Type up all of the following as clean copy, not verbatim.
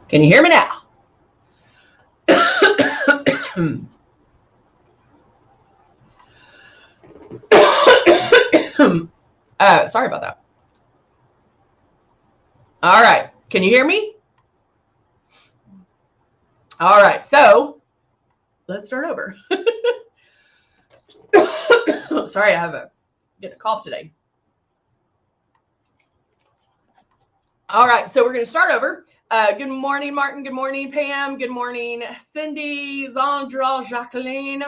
Can you hear me now? Sorry about that. All right. Can you hear me? All right. So let's start over. Sorry, I have getting a cough today. All right. So we're going to start over. Good morning, Martin. Good morning, Pam. Good morning, Cindy, Zandra, Jacqueline.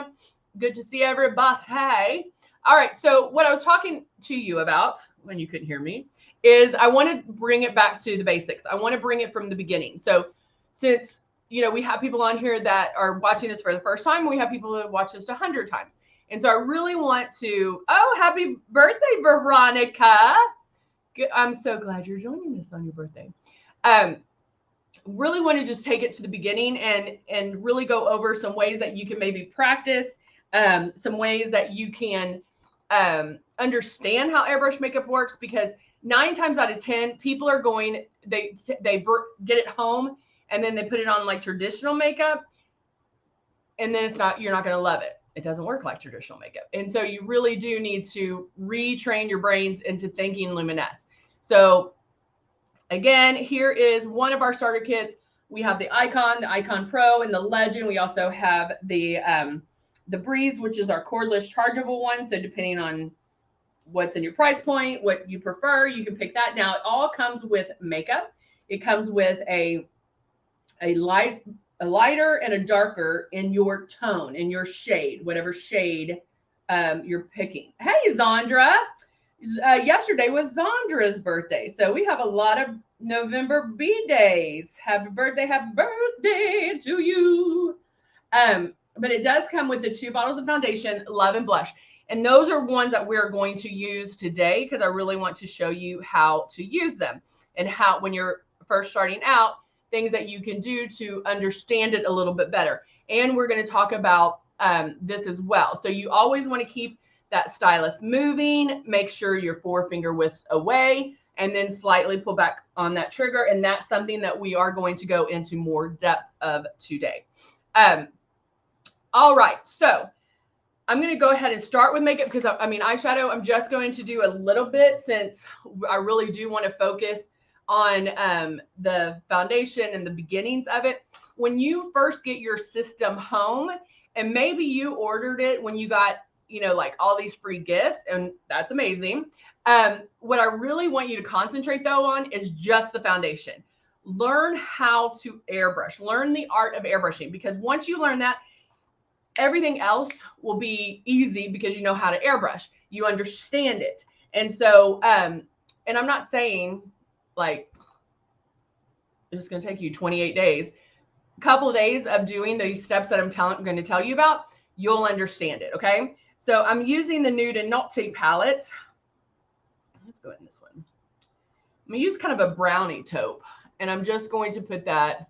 Good to see everybody. All right. So what I was talking to you about when you couldn't hear me is I want to bring it back to the basics. I want to bring it from the beginning. So since, we have people on here that are watching this for the first time, we have people that have watched this 100 times. And so I really want to, happy birthday, Veronica. I'm so glad you're joining us on your birthday. Really want to just take it to the beginning and really go over some ways that you can maybe practice, some ways that you can understand how airbrush makeup works, because 9 times out of 10 people are going, they get it home and then they put it on like traditional makeup, and then you're not going to love it. It doesn't work like traditional makeup. And so you really do need to retrain your brains into thinking Luminess. So again, here is one of our starter kits. We have the Icon Pro, and the Legend. We also have the Breeze, which is our cordless chargeable one. So depending on what's in your price point, what you prefer, you can pick that. Now, it all comes with makeup. It comes with a lighter and a darker in your tone, in your shade, whatever shade you're picking. Hey, Zandra. Yesterday was Zandra's birthday. So we have a lot of November B-days. Happy birthday to you. But it does come with the 2 bottles of foundation, Love and Blush. And those are ones that we're going to use today because I really want to show you how to use them and how, when you're first starting out, things that you can do to understand it a little bit better. And we're going to talk about this as well. So you always want to keep that stylus moving, make sure your 4 finger widths away, and then slightly pull back on that trigger. And that's something that we are going to go into more depth of today. All right, so I'm going to go ahead and start with makeup because eyeshadow, I'm just going to do a little bit since I really do want to focus on the foundation and the beginnings of it. When you first get your system home, and maybe you ordered it when you got, like all these free gifts, and that's amazing. What I really want you to concentrate though on is just the foundation. Learn how to airbrush, learn the art of airbrushing, because once you learn that, everything else will be easy because you know how to airbrush, you understand it. And so, and I'm not saying like it's going to take you 28 days, a couple of days of doing these steps that I'm going to tell you about, you'll understand it. Okay. So I'm using the Nude and Naughty palette. Let's go in this one. I'm going to use kind of a brownie taupe, and I'm just going to put that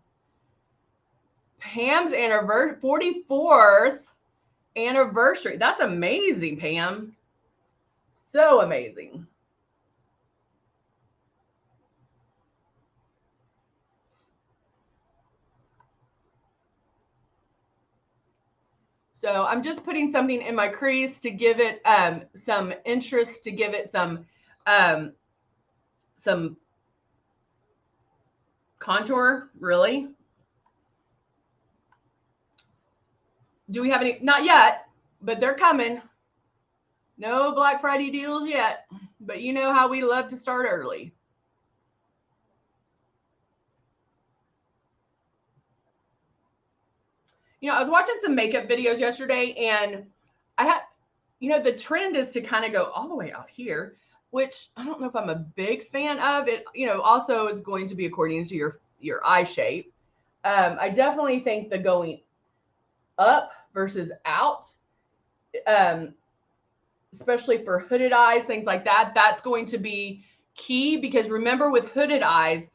Pam's 44th anniversary. That's amazing, Pam. So amazing. So I'm just putting something in my crease to give it some interest, to give it some contour, really. Do we have any? Not yet, but they're coming. No Black Friday deals yet, but you know how we love to start early. I was watching some makeup videos yesterday, and I had, the trend is to kind of go all the way out here, which I don't know if I'm a big fan of. It, also is going to be according to your eye shape. I definitely think the going up versus out, especially for hooded eyes, things like that, that's going to be key, because remember, with hooded eyes,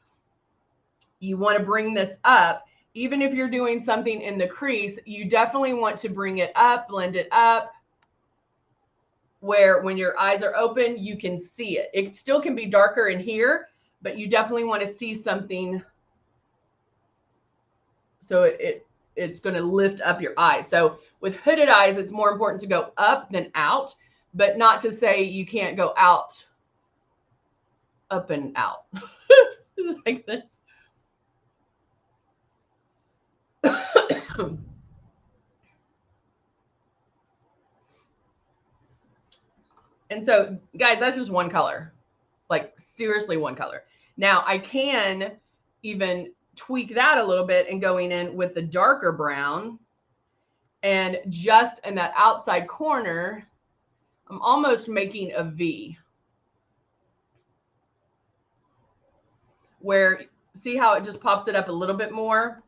you want to bring this up. Even if you're doing something in the crease, you definitely want to bring it up, blend it up, where when your eyes are open, you can see it. It still can be darker in here, but you definitely want to see something So it's going to lift up your eyes. So with hooded eyes, it's more important to go up than out, but not to say you can't go out, up and out. Does that make sense? And so, guys, that's just one color, like seriously one color. Now I can even tweak that a little bit and going in with the darker brown, and just in that outside corner, I'm almost making a V. Where, see how it just pops it up a little bit more?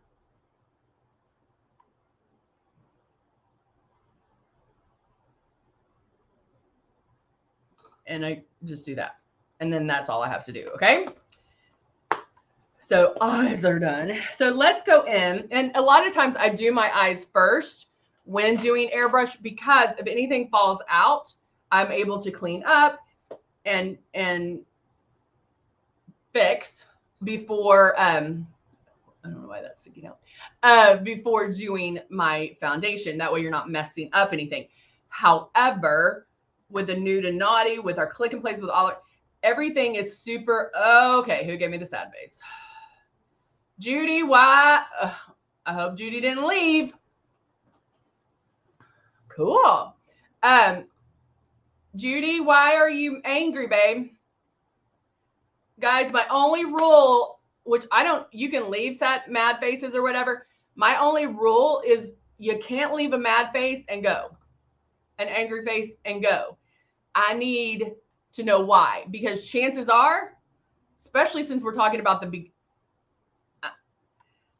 And I just do that. And then that's all I have to do, okay? So eyes are done. So let's go in. And a lot of times I do my eyes first when doing airbrush, because if anything falls out, I'm able to clean up and fix before, I don't know why that's sticking out, before doing my foundation. That way you're not messing up anything. However, with the nude and naughty, with our click and place, with all everything is super, okay, who gave me the sad face? Judy, why? I hope Judy didn't leave. Cool. Judy, why are you angry, babe? Guys, my only rule, which I don't, you can leave mad faces or whatever. My only rule is you can't leave a mad face and go, an angry face and go. I need to know why, because chances are, especially since we're talking about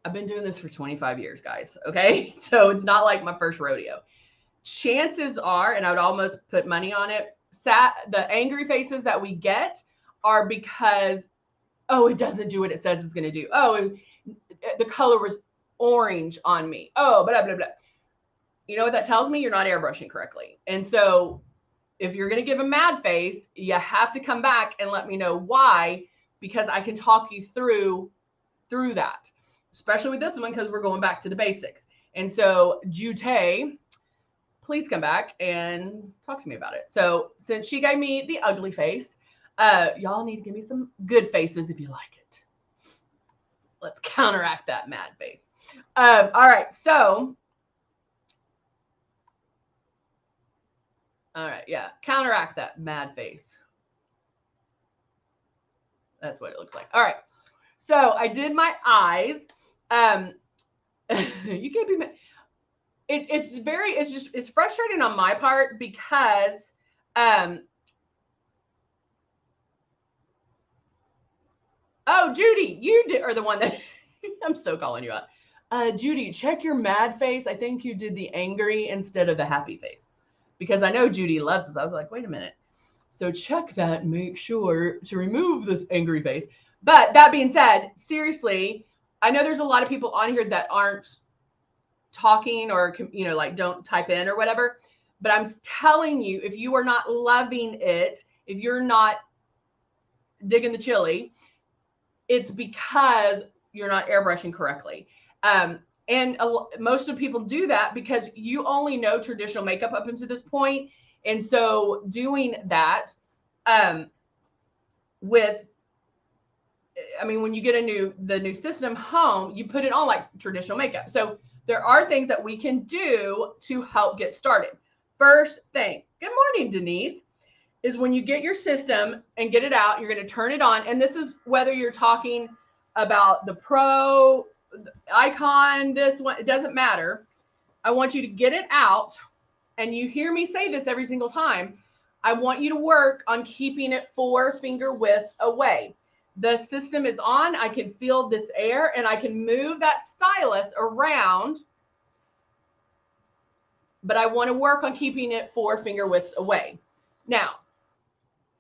I've been doing this for 25 years, guys. Okay. So it's not like my first rodeo. Chances are, and I would almost put money on it, the angry faces that we get are because, oh, it doesn't do what it says it's going to do. Oh, the color was orange on me. Oh, blah, blah, blah. You know what that tells me? You're not airbrushing correctly. And so if you're going to give a mad face, you have to come back and let me know why, because I can talk you through that, especially with this one, because we're going back to the basics. And so Jute, please come back and talk to me about it. So since she gave me the ugly face, y'all need to give me some good faces if you like it. Let's counteract that mad face. All right. So, all right. Yeah. Counteract that mad face. That's what it looks like. All right. So I did my eyes. You can't be mad. It's frustrating on my part because, oh, Judy, you are the one that I'm so calling you out. Judy, check your mad face. I think you did the angry instead of the happy face, because I know Judy loves this. I was like, wait a minute. So check that and make sure to remove this angry face. But that being said, seriously, I know there's a lot of people on here that aren't talking or, you know, like don't type in or whatever. But I'm telling you, if you are not loving it, if you're not digging the chili, it's because you're not airbrushing correctly. Most of people do that because you only know traditional makeup up until this point. And so doing that when you get the new system home, you put it on like traditional makeup. So there are things that we can do to help get started. First thing, good morning, Denise, is when you get your system and get it out, you're going to turn it on. And this is whether you're talking about the Pro, the Icon, this one, it doesn't matter. I want you to get it out. And you hear me say this every single time. I want you to work on keeping it 4 finger widths away. The system is on. I can feel this air and I can move that stylus around, but I want to work on keeping it 4 finger widths away. Now,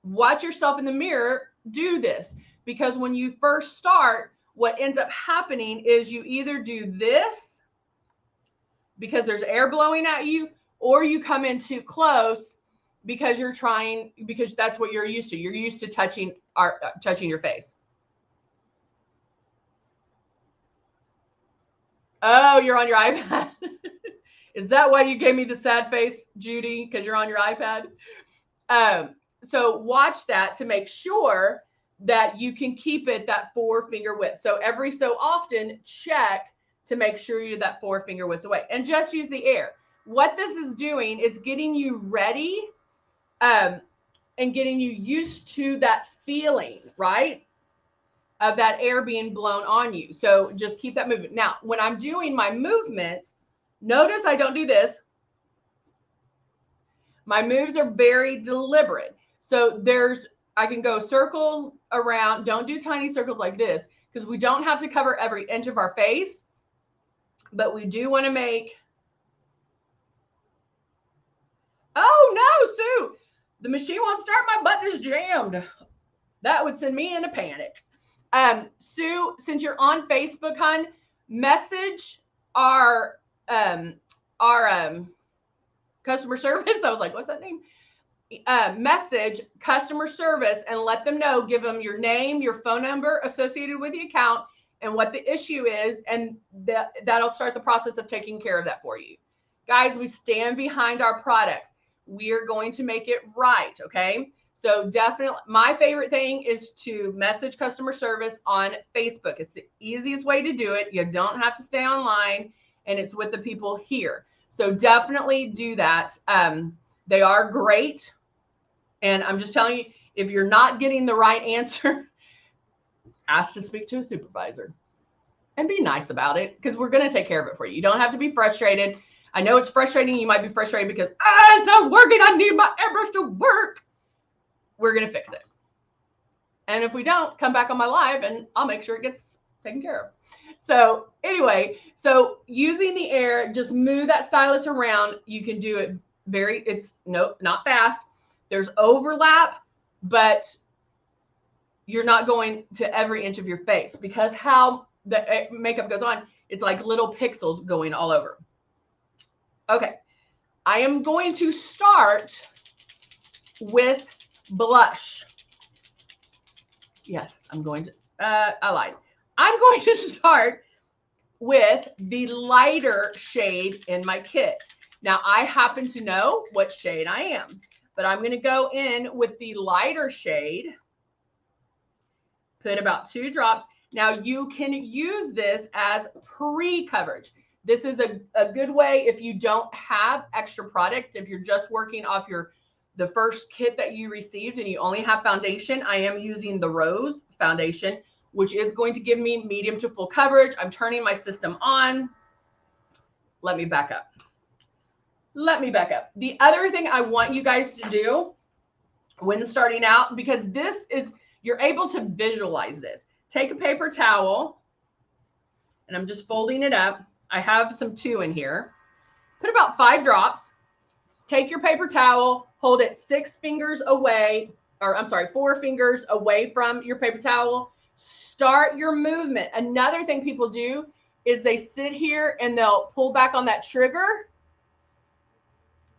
watch yourself in the mirror do this, because when you first start, what ends up happening is you either do this because there's air blowing at you, or you come in too close because because that's what you're used to. You're used to touching your face. Oh, you're on your iPad. Is that why you gave me the sad face, Judy? Because you're on your iPad? So watch that to make sure that you can keep it that 4-finger width. So every so often, check to make sure you're that 4-finger width away. And just use the air. What this is doing, it's getting you ready and getting you used to that feeling, right? Of that air being blown on you. So just keep that moving. Now, when I'm doing my movements, notice I don't do this. My moves are very deliberate. So I can go circles around. Don't do tiny circles like this because we don't have to cover every inch of our face, but we do want to make. Oh no, Sue, the machine won't start. My button is jammed. That would send me into panic. Sue, since you're on Facebook, hon, message our customer service. I was like, what's that name? Message customer service and let them know, give them your name, your phone number associated with the account and what the issue is. And that'll start the process of taking care of that for you. Guys, we stand behind our products. We are going to make it right. Okay. So definitely my favorite thing is to message customer service on Facebook. It's the easiest way to do it. You don't have to stay online and it's with the people here. So definitely do that. They are great. And I'm just telling you, if you're not getting the right answer, ask to speak to a supervisor and be nice about it because we're going to take care of it for you. You don't have to be frustrated. I know it's frustrating. You might be frustrated because it's not working. I need my airbrush to work. We're going to fix it. And if we don't, come back on my live and I'll make sure it gets taken care of. So anyway, so using the air, just move that stylus around. You can do it not fast. There's overlap, but you're not going to every inch of your face because how the makeup goes on, it's like little pixels going all over. Okay, I am going to start with blush. Yes, I'm going to, I lied. I'm going to start with the lighter shade in my kit. Now, I happen to know what shade I am, but I'm going to go in with the lighter shade, put about 2 drops. Now, you can use this as pre-coverage. This is a good way if you don't have extra product, if you're just working off the first kit that you received and you only have foundation. I am using the Rose foundation, which is going to give me medium to full coverage. I'm turning my system on. Let me back up. The other thing I want you guys to do when starting out, because you're able to visualize this. Take a paper towel, and I'm just folding it up. I have some 2 in here. Put about 5 drops. Take your paper towel, hold it 4 fingers away from your paper towel. Start your movement. Another thing people do is they sit here and they'll pull back on that trigger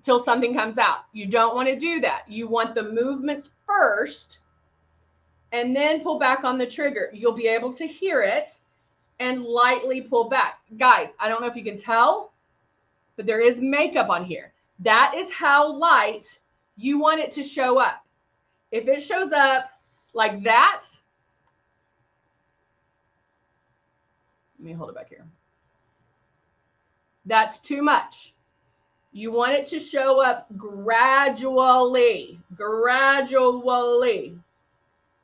till something comes out. You don't want to do that. You want the movements first and then pull back on the trigger. You'll be able to hear it and lightly pull back. Guys, I don't know if you can tell, but there is makeup on here. That is how light you want it to show up. If it shows up like that, let me hold it back here. That's too much. You want it to show up gradually.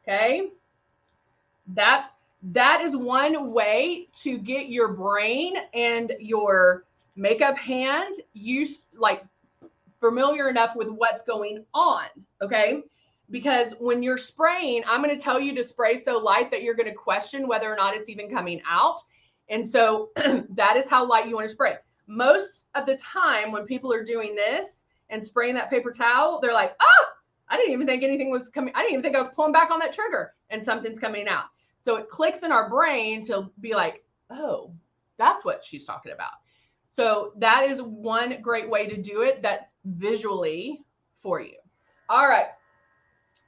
Okay? That is one way to get your brain and your makeup hand familiar enough with what's going on, okay? Because when you're spraying, I'm going to tell you to spray so light that you're going to question whether or not it's even coming out. And so that is how light you want to spray. Most of the time when people are doing this and spraying that paper towel, they're like, oh, I didn't even think anything was coming. I didn't even think I was pulling back on that trigger and something's coming out. So it clicks in our brain to be like, oh, that's what she's talking about. So that is one great way to do it. That's visually for you. All right.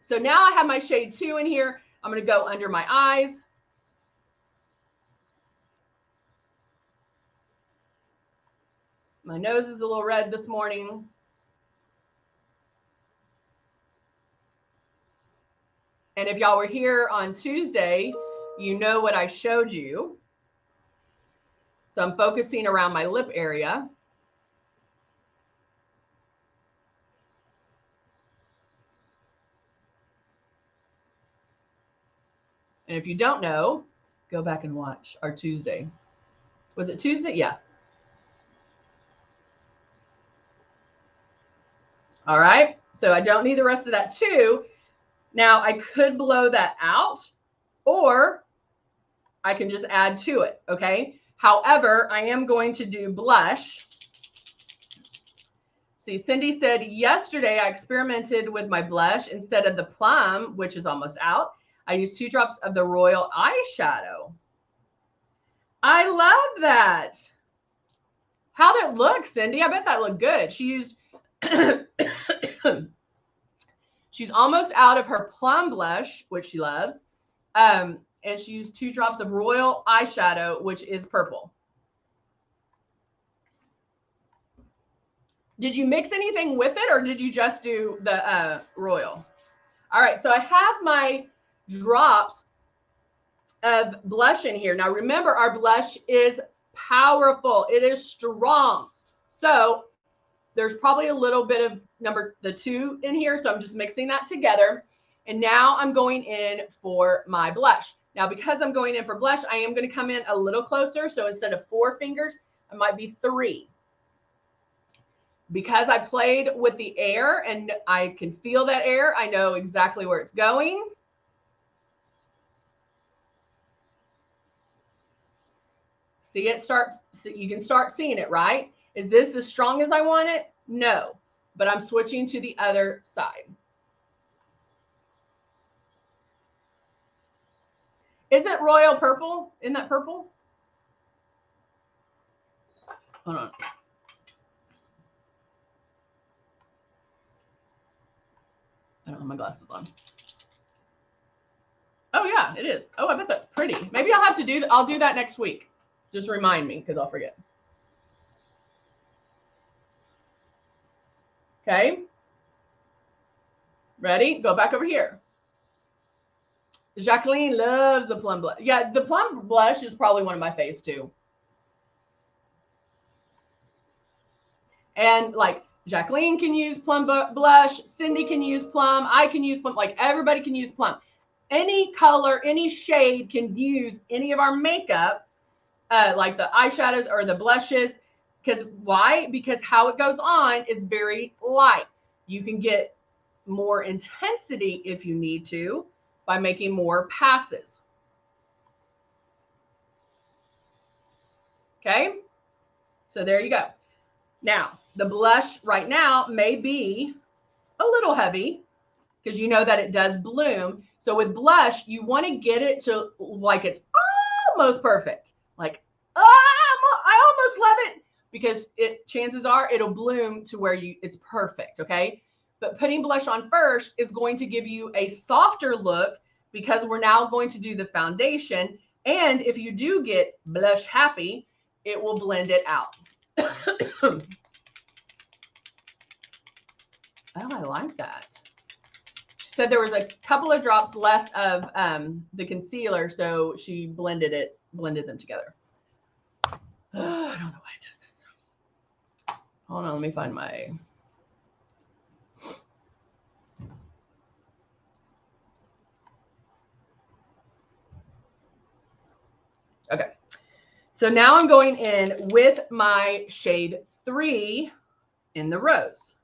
So now I have my shade 2 in here. I'm going to go under my eyes. My nose is a little red this morning. And if y'all were here on Tuesday, you know what I showed you. So I'm focusing around my lip area. And if you don't know, go back and watch our Tuesday. Was it Tuesday? Yeah. All right. So I don't need the rest of that too. Now I could blow that out, or I can just add to it. Okay. However, I am going to do blush. See, Cindy said, yesterday I experimented with my blush instead of the plum, which is almost out. I used 2 drops of the Royal eyeshadow. I love that. How'd it look, Cindy? I bet that looked good. She used, she's almost out of her plum blush, which she loves. And she used 2 drops of Royal eyeshadow, which is purple. Did you mix anything with it, or did you just do the Royal? All right, so I have my drops of blush in here. Now remember, our blush is powerful. It is strong. So there's probably a little bit of the 2 in here. So I'm just mixing that together. And now I'm going in for my blush. Now, because I'm going in for blush, I am going to come in a little closer. So instead of 4 fingers, it might be 3. Because I played with the air and I can feel that air, I know exactly where it's going. See, it starts, you can start seeing it, right? Is this as strong as I want it? No, but I'm switching to the other side. Isn't Royal purple? Isn't that purple? Hold on. I don't have my glasses on. Oh yeah, it is. Oh, I bet that's pretty. Maybe I'll have to do that. I'll do that next week. Just remind me, because I'll forget. Okay. Ready? Go back over here. Jacqueline loves the plum blush. Yeah, the plum blush is probably one of my faves too. And like Jacqueline can use plum blush, Cindy can use plum, I can use plum, like everybody can use plum. Any color, any shade can use any of our makeup, like the eyeshadows or the blushes. Because why? Because how it goes on is very light. You can get more intensity if you need to by making more passes. Okay, so there you go. Now, the blush right now may be a little heavy because you know that it does bloom. So with blush, you want to get it to like it's almost perfect. Like, I almost love it, because chances are it'll bloom to where it's perfect, okay? But putting blush on first is going to give you a softer look, because we're now going to do the foundation. And if you do get blush happy, it will blend it out. Oh, I like that. She said there was a couple of drops left of the concealer, so she blended them together. I don't know why it does this. Hold on, let me find my... Okay. So now I'm going in with my shade 3 in the rose.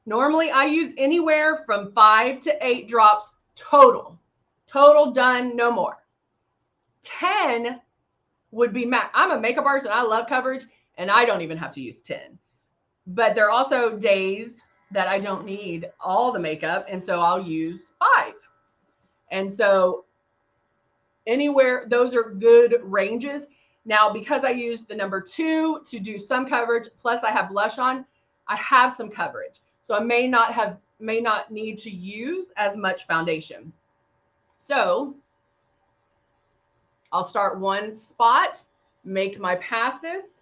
Normally I use anywhere from 5 to 8 drops total. Total, done, no more. 10 would be max. I'm a makeup artist and I love coverage, and I don't even have to use 10. But there are also days that I don't need all the makeup, and so I'll use 5. And so anywhere, those are good ranges. Now, because I used the number 2 to do some coverage, plus I have blush on, I have some coverage. So I may not need to use as much foundation. So I'll start one spot, make my passes,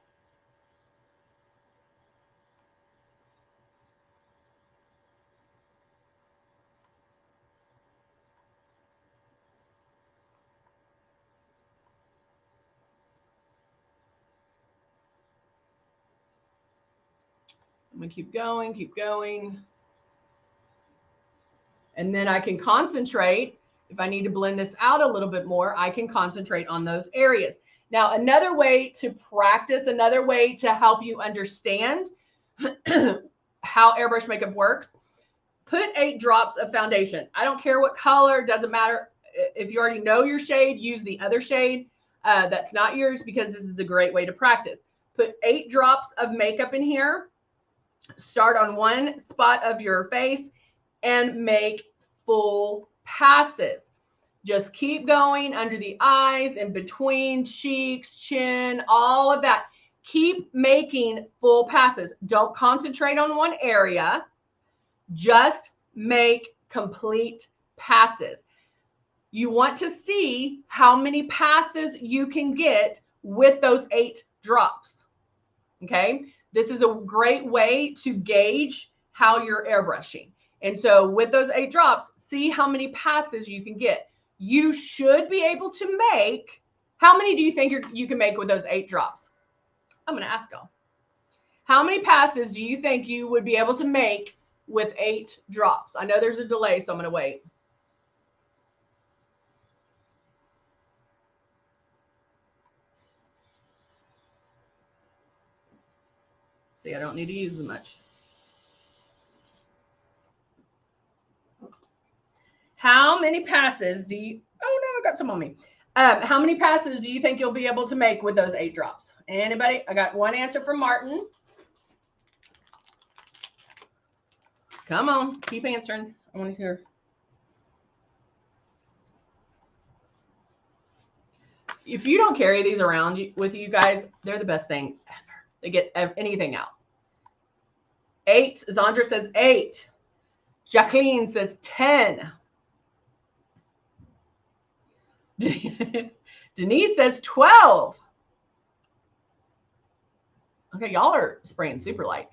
I'm gonna keep going, keep going. And then I can concentrate. If I need to blend this out a little bit more, I can concentrate on those areas. Now, another way to practice, another way to help you understand how airbrush makeup works, put 8 drops of foundation. I don't care what color, doesn't matter. If you already know your shade, use the other shade that's not yours, because this is a great way to practice. Put 8 drops of makeup in here. Start on one spot of your face and make full passes. Just keep going under the eyes, in between cheeks, chin, all of that. Keep making full passes. Don't concentrate on one area. Just make complete passes. You want to see how many passes you can get with those 8 drops. Okay? This is a great way to gauge how you're airbrushing. And so with those 8 drops, see how many passes you can get. You should be able to make, how many do you think you can make with those 8 drops? I'm going to ask y'all. How many passes do you think you would be able to make with 8 drops? I know there's a delay, so I'm going to wait. See, I don't need to use as much. How many passes do you, oh no, I got some on me. How many passes do you think you'll be able to make with those 8 drops? Anybody? I got one answer from Martin. Come on, keep answering. I want to hear. If you don't carry these around with you guys, they're the best thing ever. They get anything out. 8. Zandra says 8. Jacqueline says 10. Denise says 12. Okay, y'all are spraying super light.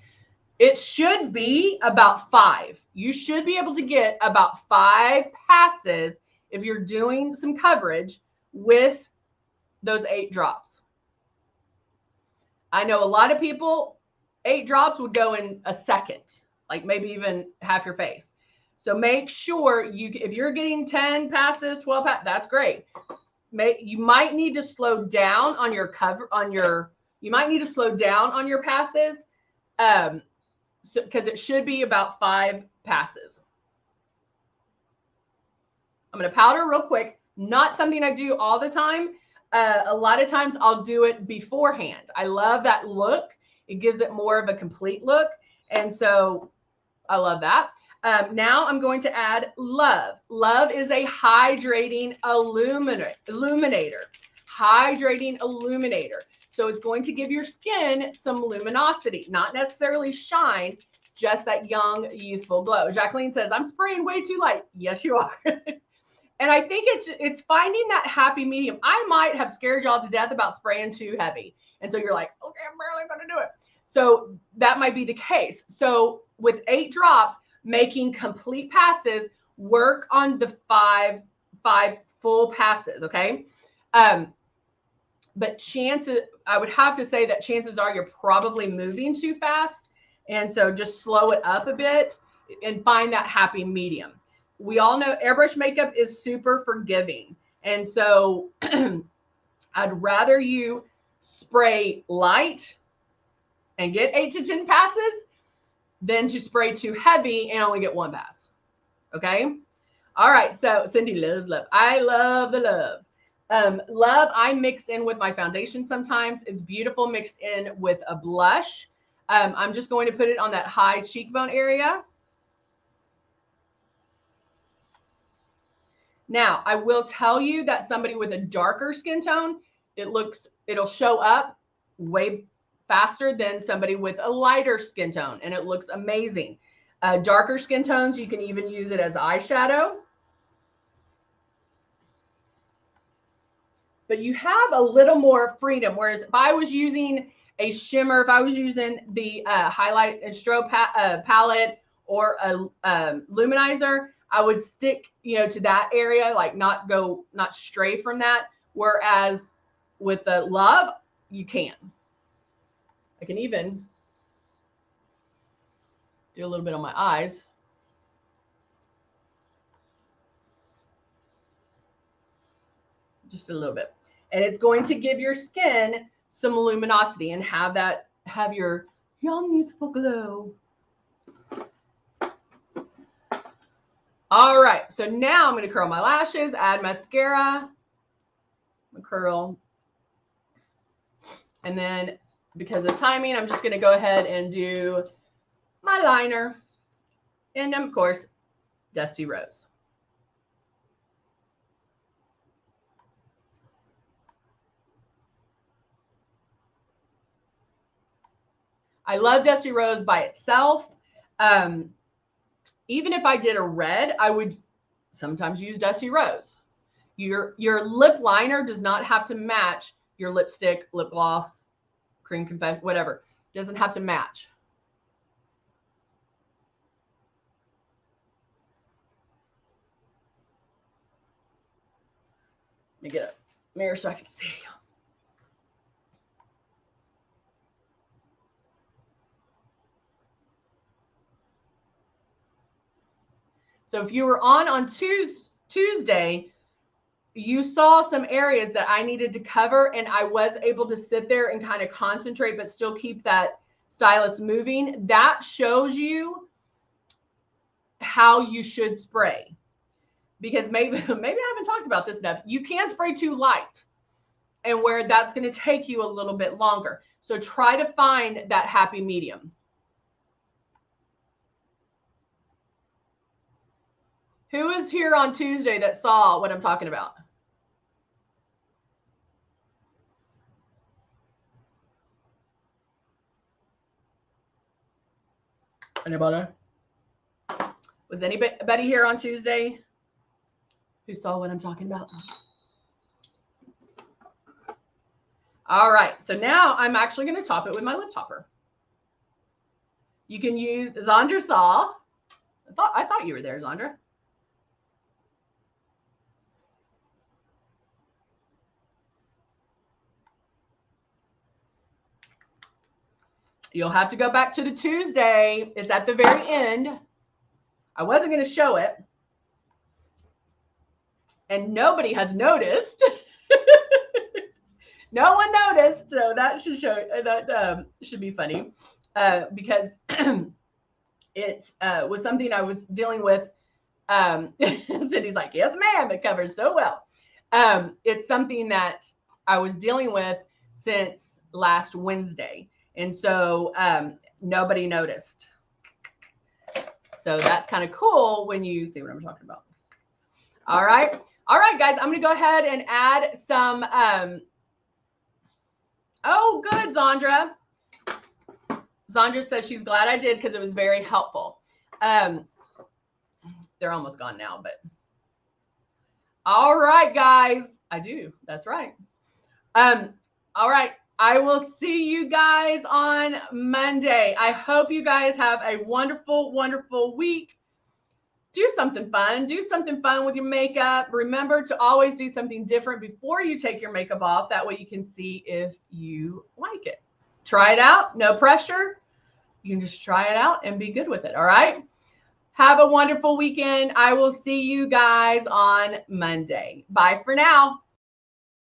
It should be about 5. You should be able to get about 5 passes if you're doing some coverage with those 8 drops. I know a lot of people, 8 drops would go in a second, like maybe even half your face. So make sure if you're getting 10 passes, 12 passes, that's great. You might need to slow down on your you might need to slow down on your passes, because it should be about 5 passes. I'm going to powder real quick. Not something I do all the time. A lot of times I'll do it beforehand. I love that look. It gives it more of a complete look. And so I love that. Now I'm going to add Love. Love is a hydrating illuminator. Hydrating illuminator. So it's going to give your skin some luminosity, not necessarily shine, just that young, youthful glow. Jacqueline says, I'm spraying way too light. Yes, you are. And I think it's finding that happy medium. I might have scared y'all to death about spraying too heavy. And so you're like, okay, I'm barely going to do it. So that might be the case. So with 8 drops, making complete passes, work on the five full passes, okay? But I would have to say that chances are you're probably moving too fast. And so just slow it up a bit and find that happy medium. We all know airbrush makeup is super forgiving. And so I'd rather you spray light and get 8 to 10 passes than to spray too heavy and only get 1 pass. Okay. All right. So Cindy loves love. I love the love. Love, I mix in with my foundation sometimes. It's beautiful mixed in with a blush. I'm just going to put it on that high cheekbone area. Now, I will tell you that somebody with a darker skin tone, it'll show up way faster than somebody with a lighter skin tone, and it looks amazing. Darker skin tones, you can even use it as eyeshadow. But you have a little more freedom. Whereas if I was using a shimmer, if I was using the highlight and strobe palette or a luminizer, I would stick, to that area, like not stray from that. Whereas with the Love, you can. I can even Do a little bit on my eyes. Just a little bit. And it's going to give your skin some luminosity and have your young, youthful glow. All right, so now I'm going to curl my lashes, add mascara, curl. And then because of timing, I'm just going to go ahead and do my liner. And of course, Dusty Rose. I love Dusty Rose by itself. Even if I did a red, I would sometimes use Dusty Rose. Your lip liner does not have to match your lipstick, lip gloss, cream confetti, whatever. It doesn't have to match. Let me get a mirror so I can see. So if you were on Tuesday, you saw some areas that I needed to cover, and I was able to sit there and kind of concentrate, but still keep that stylus moving. That shows you how you should spray, because maybe I haven't talked about this enough. You can spray too light, and where that's going to take you a little bit longer. So try to find that happy medium. Who was here on Tuesday that saw what I'm talking about? Anybody? Was anybody here on Tuesday who saw what I'm talking about? All right, so now I'm actually going to top it with my lip topper. You can use Zandra saw. I thought you were there, Zandra. You'll have to go back to the Tuesday. It's at the very end. I wasn't going to show it. And nobody has noticed. No one noticed. So that should show, that should be funny. Because it was something I was dealing with. Cindy's like, yes, ma'am. It covers so well. It's something that I was dealing with since last Wednesday. And so nobody noticed. So that's kind of cool when you see what I'm talking about. All right. All right, guys, I'm going to go ahead and add some. Oh, good, Zandra. Zandra says she's glad I did because it was very helpful. They're almost gone now, but. All right, guys. I do. That's right. All right. I will see you guys on Monday. I hope you guys have a wonderful, wonderful week. Do something fun. Do something fun with your makeup. Remember to always do something different before you take your makeup off. That way you can see if you like it. Try it out. No pressure. You can just try it out and be good with it. All right. Have a wonderful weekend. I will see you guys on Monday. Bye for now.